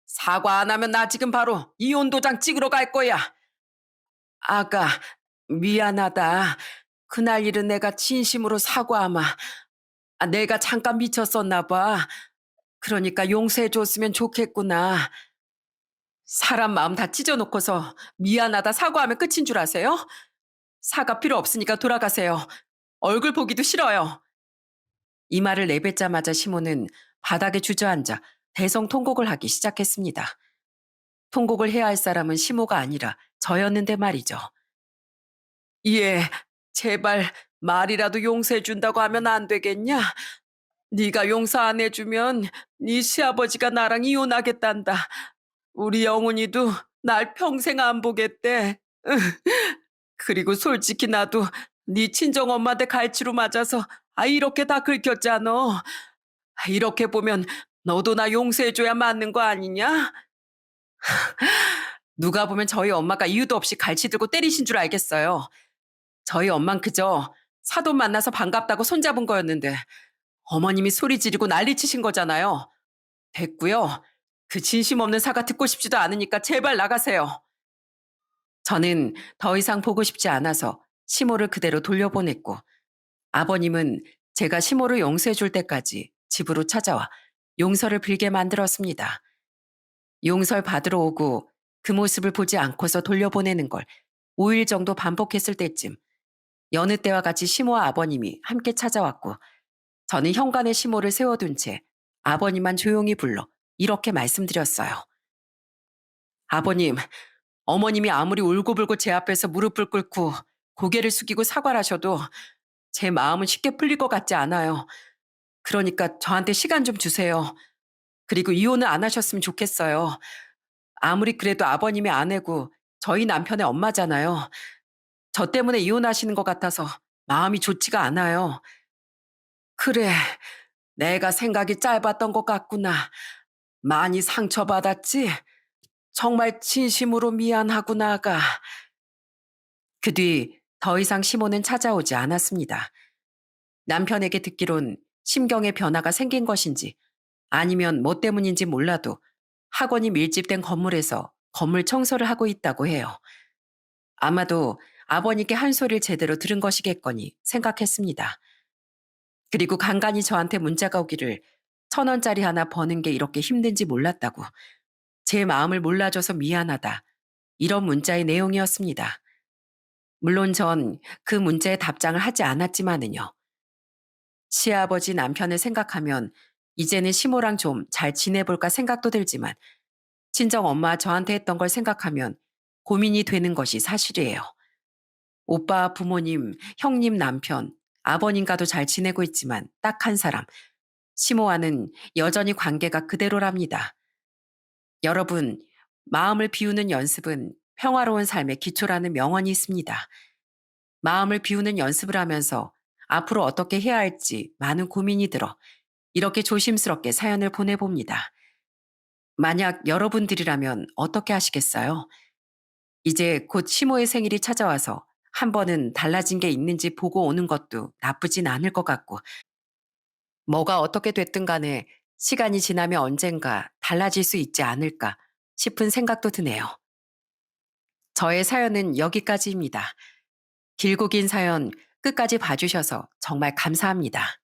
사과 안 하면 나 지금 바로 이혼 도장 찍으러 갈 거야. 아가, 미안하다. 그날 일은 내가 진심으로 사과하마. 내가 잠깐 미쳤었나 봐. 그러니까 용서해 줬으면 좋겠구나. 사람 마음 다 찢어놓고서 미안하다 사과하면 끝인 줄 아세요? 사과 필요 없으니까 돌아가세요. 얼굴 보기도 싫어요. 이 말을 내뱉자마자 시모는 바닥에 주저앉아 대성통곡을 하기 시작했습니다. 통곡을 해야 할 사람은 시모가 아니라 저였는데 말이죠. 예, 제발 말이라도 용서해 준다고 하면 안 되겠냐? 네가 용서 안 해주면 네 시아버지가 나랑 이혼하겠단다. 우리 영훈이도 날 평생 안 보겠대. 그리고 솔직히 나도 네 친정엄마한테 갈치로 맞아서 이렇게 다 긁혔잖아. 이렇게 보면 너도 나 용서해줘야 맞는 거 아니냐? 누가 보면 저희 엄마가 이유도 없이 갈치 들고 때리신 줄 알겠어요. 저희 엄만 그저 사돈 만나서 반갑다고 손잡은 거였는데 어머님이 소리 지르고 난리 치신 거잖아요. 됐고요. 그 진심 없는 사과 듣고 싶지도 않으니까 제발 나가세요. 저는 더 이상 보고 싶지 않아서 시모를 그대로 돌려보냈고 아버님은 제가 시모를 용서해 줄 때까지 집으로 찾아와 용서를 빌게 만들었습니다. 용서를 받으러 오고 그 모습을 보지 않고서 돌려보내는 걸 5일 정도 반복했을 때쯤 여느 때와 같이 시모와 아버님이 함께 찾아왔고 저는 현관에 시모를 세워둔 채 아버님만 조용히 불러 이렇게 말씀드렸어요. 아버님, 어머님이 아무리 울고불고 제 앞에서 무릎을 꿇고 고개를 숙이고 사과를 하셔도 제 마음은 쉽게 풀릴 것 같지 않아요. 그러니까 저한테 시간 좀 주세요. 그리고 이혼은 안 하셨으면 좋겠어요. 아무리 그래도 아버님의 아내고 저희 남편의 엄마잖아요. 저 때문에 이혼하시는 것 같아서 마음이 좋지가 않아요. 그래, 내가 생각이 짧았던 것 같구나. 많이 상처받았지? 정말 진심으로 미안하구나, 아가. 그 뒤 더 이상 시모는 찾아오지 않았습니다. 남편에게 듣기론 심경의 변화가 생긴 것인지 아니면 뭐 때문인지 몰라도 학원이 밀집된 건물에서 건물 청소를 하고 있다고 해요. 아마도 아버님께 한 소리를 제대로 들은 것이겠거니 생각했습니다. 그리고 간간히 저한테 문자가 오기를 1,000원짜리 하나 버는 게 이렇게 힘든지 몰랐다고, 제 마음을 몰라줘서 미안하다, 이런 문자의 내용이었습니다. 물론 전 그 문자에 답장을 하지 않았지만은요. 시아버지 남편을 생각하면 이제는 시모랑 좀 잘 지내볼까 생각도 들지만 친정 엄마 저한테 했던 걸 생각하면 고민이 되는 것이 사실이에요. 오빠 부모님, 형님 남편, 아버님과도 잘 지내고 있지만 딱 한 사람, 시모와는 여전히 관계가 그대로랍니다. 여러분, 마음을 비우는 연습은 평화로운 삶의 기초라는 명언이 있습니다. 마음을 비우는 연습을 하면서 앞으로 어떻게 해야 할지 많은 고민이 들어 이렇게 조심스럽게 사연을 보내봅니다. 만약 여러분들이라면 어떻게 하시겠어요? 이제 곧 시모의 생일이 찾아와서 한 번은 달라진 게 있는지 보고 오는 것도 나쁘진 않을 것 같고, 뭐가 어떻게 됐든 간에 시간이 지나면 언젠가 달라질 수 있지 않을까 싶은 생각도 드네요. 저의 사연은 여기까지입니다. 길고 긴 사연 끝까지 봐주셔서 정말 감사합니다.